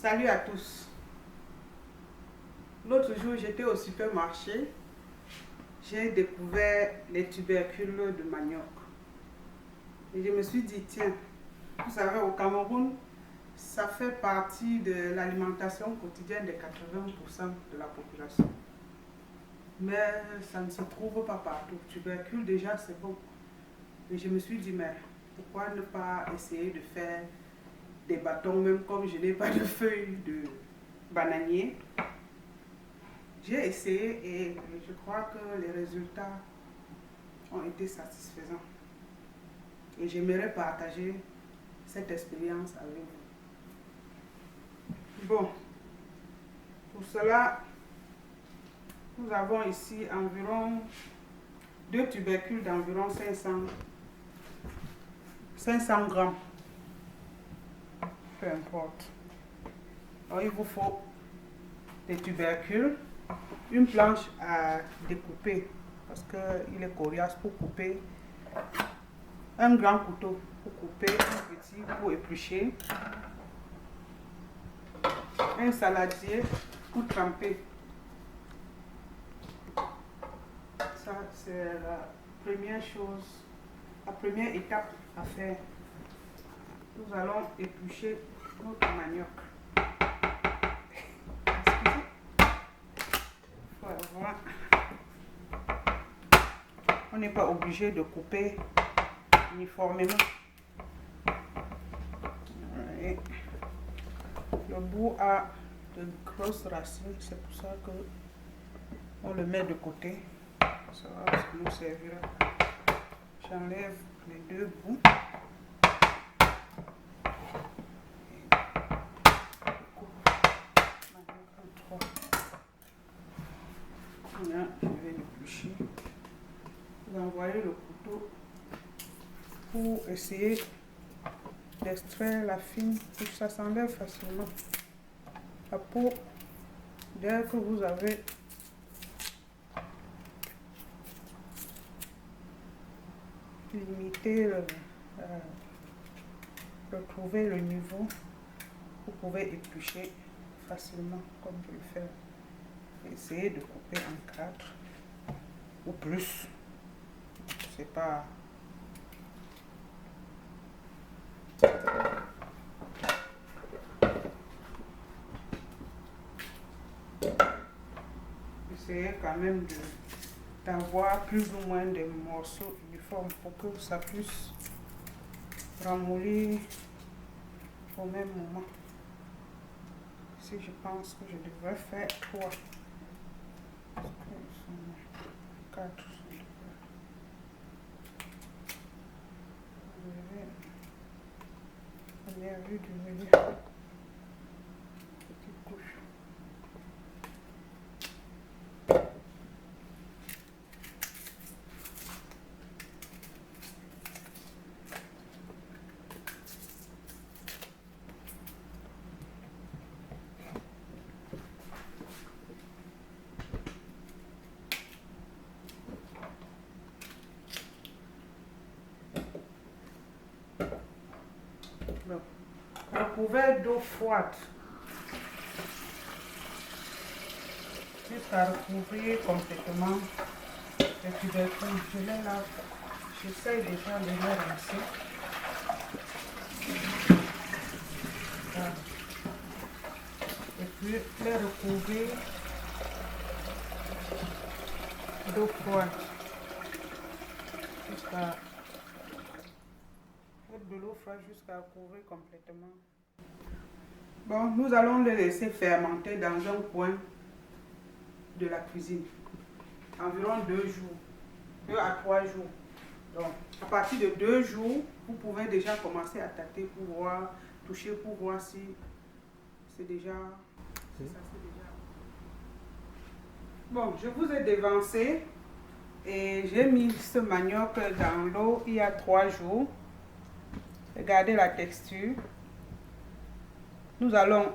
Salut à tous. L'autre jour, j'étais au supermarché. J'ai découvert les tubercules de manioc. Et je me suis dit, tiens, vous savez, au Cameroun, ça fait partie de l'alimentation quotidienne de 80% de la population. Mais ça ne se trouve pas partout. Tubercule, déjà, c'est bon. Et je me suis dit, mais pourquoi ne pas essayer de faire des bâtons, même comme je n'ai pas de feuilles de bananier. J'ai essayé et je crois que les résultats ont été satisfaisants. Et j'aimerais partager cette expérience avec vous. Bon, pour cela, nous avons ici environ 2 tubercules d'environ 500 grammes. Peu importe. Alors, il vous faut des tubercules, une planche à découper parce qu'il est coriace pour couper, un grand couteau pour couper, un petit pour éplucher, un saladier pour tremper. Ça, c'est la première chose, la première étape à faire. Nous allons éplucher notre manioc. Excusez. Voilà. On n'est pas obligé de couper uniformément. Et le bout a de grosses racines, c'est pour ça que on le met de côté. Ça va nous servir. J'enlève les 2 bouts. Là, je vais l'éplucher. Vous envoyez le couteau pour essayer d'extraire la fine, pour que ça s'enlève facilement. La peau, dès que vous avez limité, retrouver le niveau, vous pouvez éplucher facilement comme je le fais. Essayez de couper en 4 ou plus. C'est pas... Essayez quand même d'avoir plus ou moins de morceaux uniformes pour que ça puisse ramollir au même moment. Ici, je pense que je devrais faire 3. 4. Première vue du milieu. Petite couche. Un couvert d'eau froide jusqu'à recouvrir complètement les tubercules. Je les lave. J'essaie déjà de les rincer. Voilà. Et puis les recouvrir d'eau froide jusqu'à de l'eau froide jusqu'à couvrir complètement. Bon, nous allons les laisser fermenter dans un coin de la cuisine. Environ 2 jours, 2 à 3 jours. Donc, à partir de 2 jours, vous pouvez déjà commencer à tâter pour voir, toucher pour voir si c'est déjà... Si ça, c'est déjà... Bon, je vous ai dévancé et j'ai mis ce manioc dans l'eau il y a 3 jours. Regardez la texture. Nous allons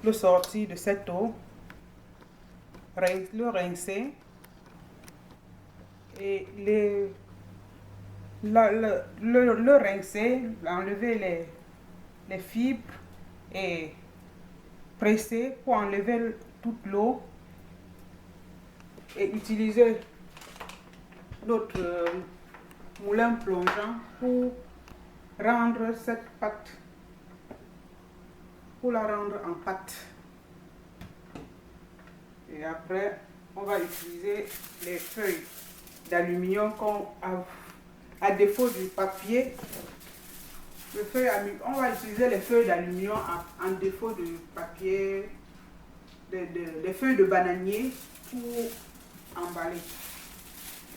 le sortir de cette eau, le rincer et le rincer, enlever les fibres et presser pour enlever toute l'eau et utiliser notre moulin plongeant pour rendre cette pâte, pour la rendre en pâte. Et après, on va utiliser les feuilles d'aluminium qu'on a, à défaut du papier. On va utiliser les feuilles d'aluminium en défaut du papier, des feuilles de bananier pour emballer.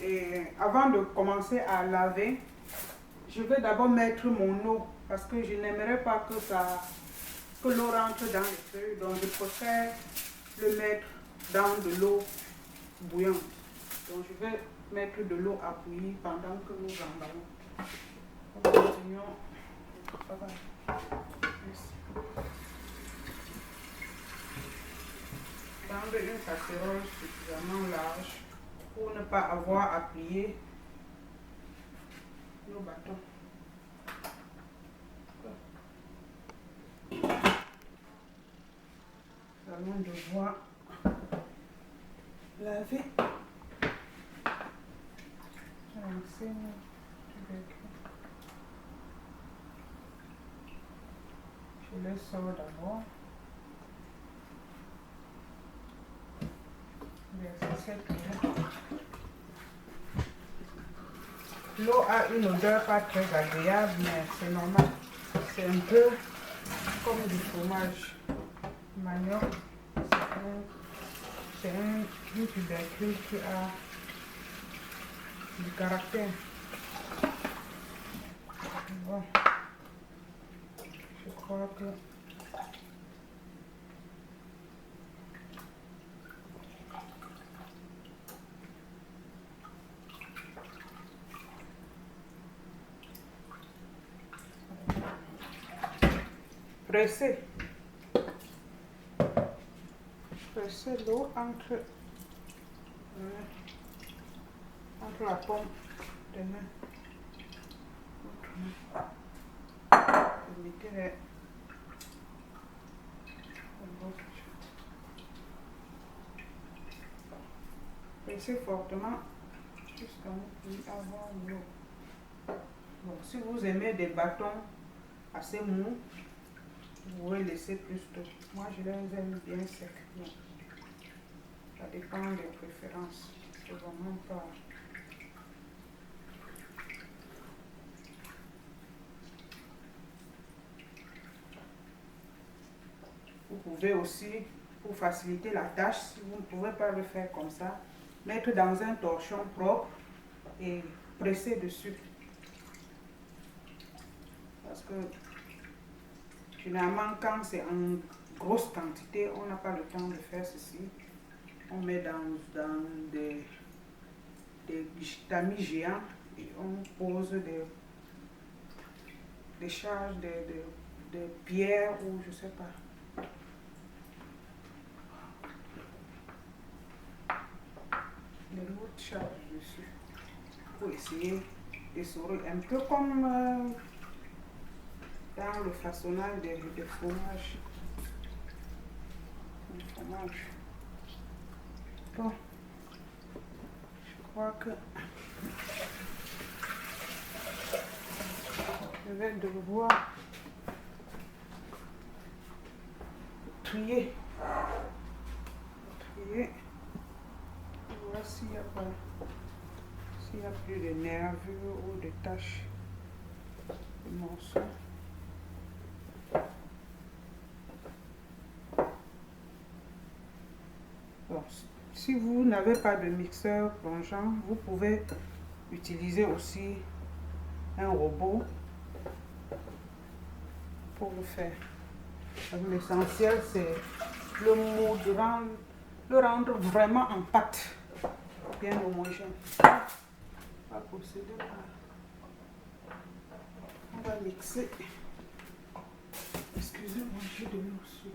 Et avant de commencer à laver, je vais d'abord mettre mon eau parce que je n'aimerais pas que l'eau rentre dans les feuilles, donc je préfère le mettre dans de l'eau bouillante. Donc je vais mettre de l'eau à bouillir pendant que nous emballons. Continuons. Prendre une casserole suffisamment large pour ne pas avoir à plier nos bâtons. Nous allons devoir laver. Je les sors d'abord. L'eau a une odeur pas très agréable, mais c'est normal. C'est un peu comme du fromage. Manioc, c'est un tubercule qui a du caractère. Bon. Je crois que presser l'eau entre la paume de main. Mettez presser fortement jusqu'à avoir l'eau. Donc, si vous aimez des bâtons assez mous, vous pouvez laisser plus d'eau. Moi, je les aime bien secs. Donc, ça dépend des préférences. C'est vraiment pas. Vous pouvez aussi, pour faciliter la tâche, si vous ne pouvez pas le faire comme ça, mettre dans un torchon propre et presser dessus. Parce que généralement, quand c'est en grosse quantité, on n'a pas le temps de faire ceci. On met dans des tamis géants et on pose des charges, des pierres ou je ne sais pas. Des lourdes charges dessus pour essayer d'essorer un peu comme dans le façonnage des fromages. Bon, je crois que je vais devoir trier. Voir s'il n'y a plus de nervures ou de taches de morceaux. Bon, si vous n'avez pas de mixeur plongeant, vous pouvez utiliser aussi un robot pour le faire. L'essentiel, c'est le rendre vraiment en pâte, bien homogène. On va procéder on va mixer. Excusez-moi, j'ai de l'eau sur.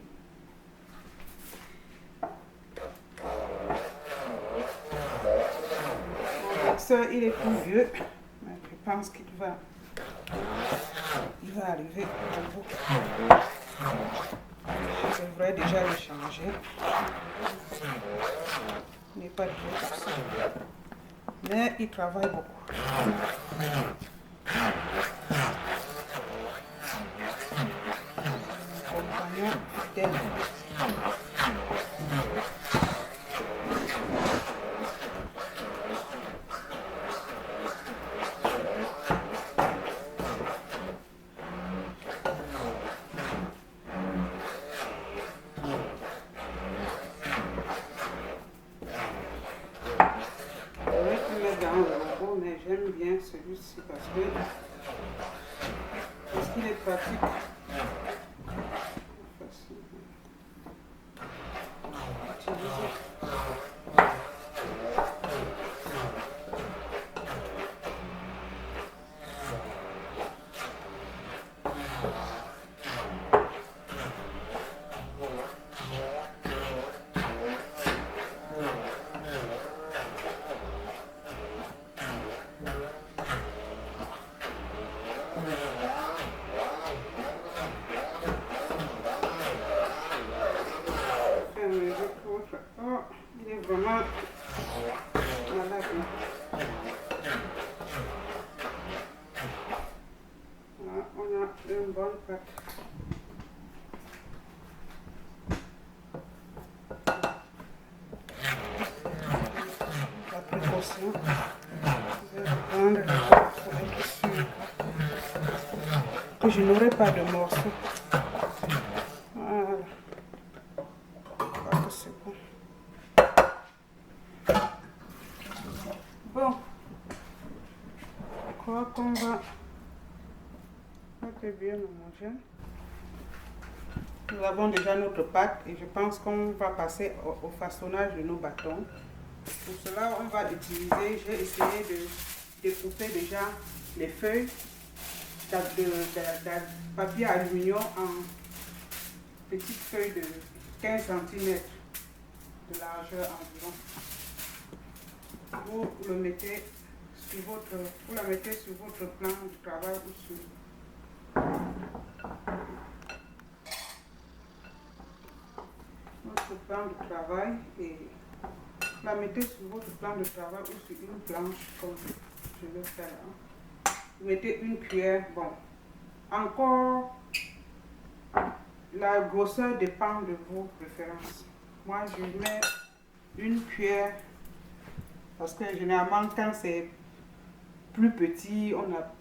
Mon mixeur, il est tout vieux, mais je pense qu'il va arriver au bout. devrais déjà le changer. Il n'est pas très facile. Mais il travaille beaucoup. Compagnon fidèle. Mais j'aime bien celui-ci parce qu'il est pratique. Facile à utiliser. Oh, il est vraiment malade. Là, on a une bonne pâte. La précaution, je vais prendre la pâte pour être sûr que je n'aurai pas de morceaux. Voilà. C'est bon. Bon, je crois qu'on va bien manger. Nous avons déjà notre pâte et je pense qu'on va passer au façonnage de nos bâtons. Pour cela, on va utiliser, j'ai essayé de découper déjà les feuilles de papier aluminium en petites feuilles de 15 cm de largeur environ. Vous la mettez sur votre plan de travail ou sur votre plan de travail et la mettez sur votre plan de travail ou sur une planche comme je vais faire là. Vous mettez une cuillère, bon, encore la grosseur dépend de vos préférences. Moi je mets une cuillère parce que généralement quand c'est plus petit,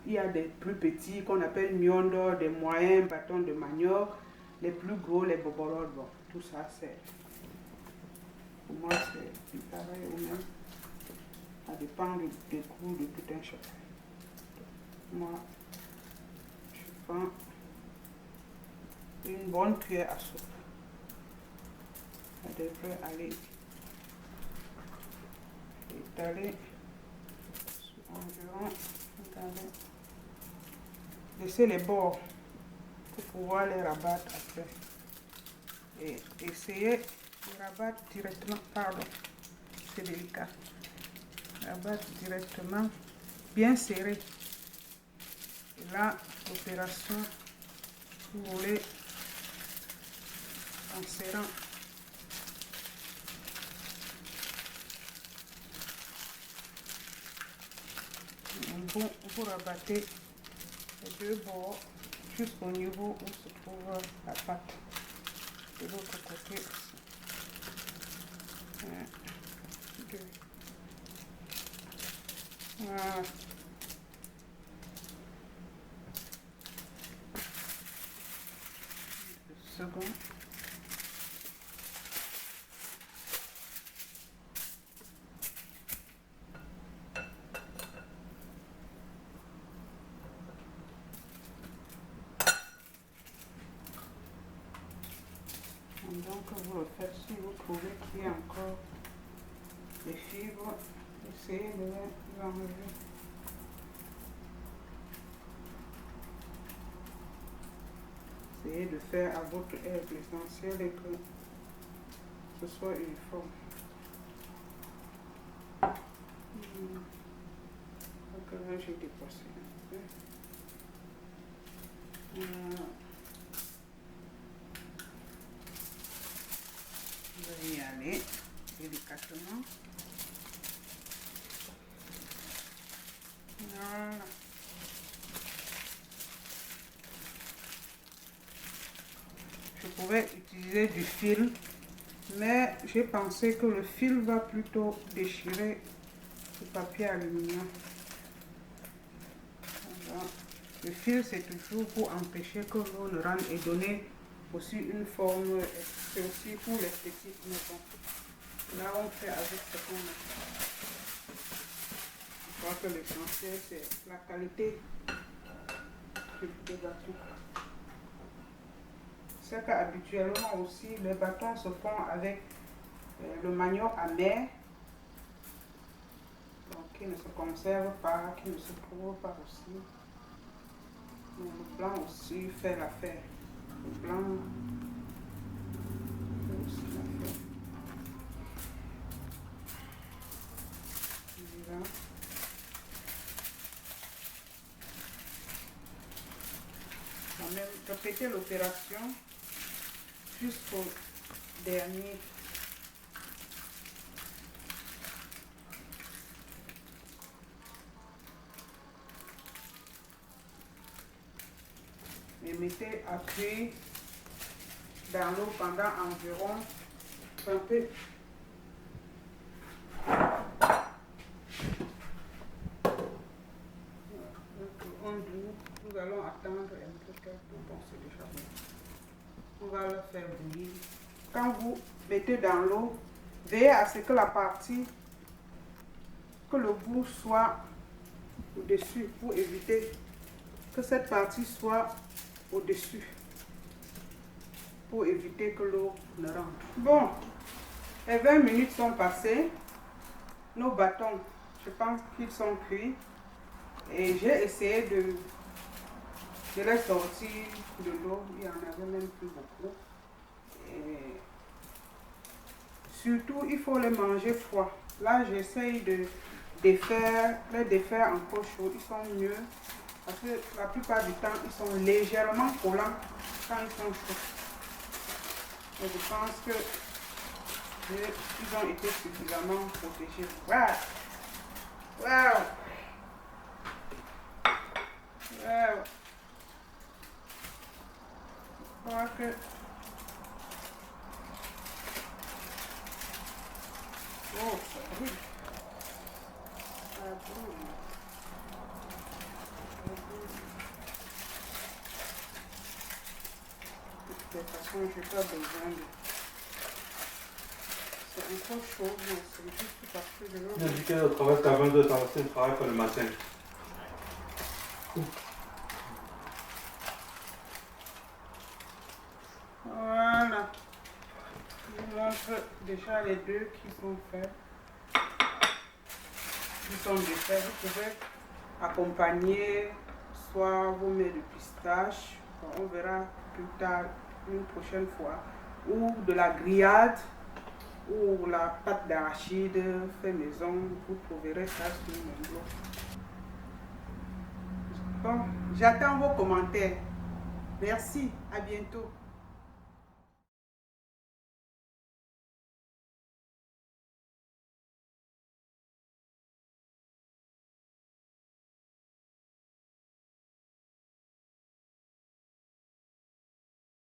il y a des plus petits qu'on appelle miondo, des moyens bâtons de manioc, les plus gros, les bobolodes, bon, tout ça c'est, pour moi c'est pareil ou même, ça dépend des goûts de tout un chacun. Moi, je prends une bonne cuillère à soupe. Ça devrait aller étaler sur environ, regardez, laisser les bords pour pouvoir les rabattre après. Et essayer de rabattre directement, pardon, c'est délicat. Rabattre directement, bien serré. Et là, l'opération, vous voulez en serrant. Vous rabattez les deux bords jusqu'au niveau où se trouve la pâte. De l'autre côté aussi. Voilà. Second. Donc vous le faites, si vous trouvez qu'il y a encore des fibres, essayez de les enlever. Essayez de faire à votre aide. L'essentiel est que ce soit uniforme. Donc là j'ai dépassé un peu. délicatement. Voilà. Je pouvais utiliser du fil, mais j'ai pensé que le fil va plutôt déchirer le papier aluminium. Voilà. Le fil, c'est toujours pour empêcher que l'eau ne rentre et donner aussi une forme, c'est aussi pour l'esthétique. Mais bon, là, on fait avec ce qu'on a. Je crois que l'essentiel, c'est la qualité du bâton. C'est qu'habituellement aussi, les bâtons se font avec le manioc amer, donc qui ne se conserve pas, qui ne se prouve pas aussi. Mais le blanc aussi fait l'affaire. Le blanc fait aussi l'affaire. Voilà. On va même répéter l'opération jusqu'au dernier. Et mettez à cuire dans l'eau pendant environ un peu. Nous allons attendre un peu quelques temps, c'est déjà bon. On va le faire bouillir. Quand vous mettez dans l'eau, veillez à ce que la partie, que le bout soit au-dessus pour éviter que cette partie soit au-dessus pour éviter que l'eau ne rentre. Bon, les 20 minutes sont passées. Nos bâtons, je pense qu'ils sont cuits. Et j'ai essayé de les sortir de l'eau. Il n'y en avait même plus beaucoup. Et surtout, il faut les manger froids. Là, j'essaye de les défaire en pot chaud. Ils sont mieux. Parce que la plupart du temps, ils sont légèrement collants quand ils sont chauds. Et je pense que ils ont été suffisamment protégés. Waouh! Waouh! Waouh! Je crois que oh, ça brûle. Ça brûle. De toute façon, je n'ai pas besoin de... C'est un peu chaud, mais c'est juste parce que je veux... Il a dit qu'elle travaille jusqu'à 22h, c'est un travail pour le matin. Voilà. Je vous montre déjà les deux qui sont faits. Ils sont défaits. Vous pouvez accompagner soit vos mets de pistache, on verra plus tard une prochaine fois, ou de la grillade, ou la pâte d'arachide fait maison. Vous trouverez ça sur mon blog. Bon, j'attends vos commentaires. Merci, à bientôt.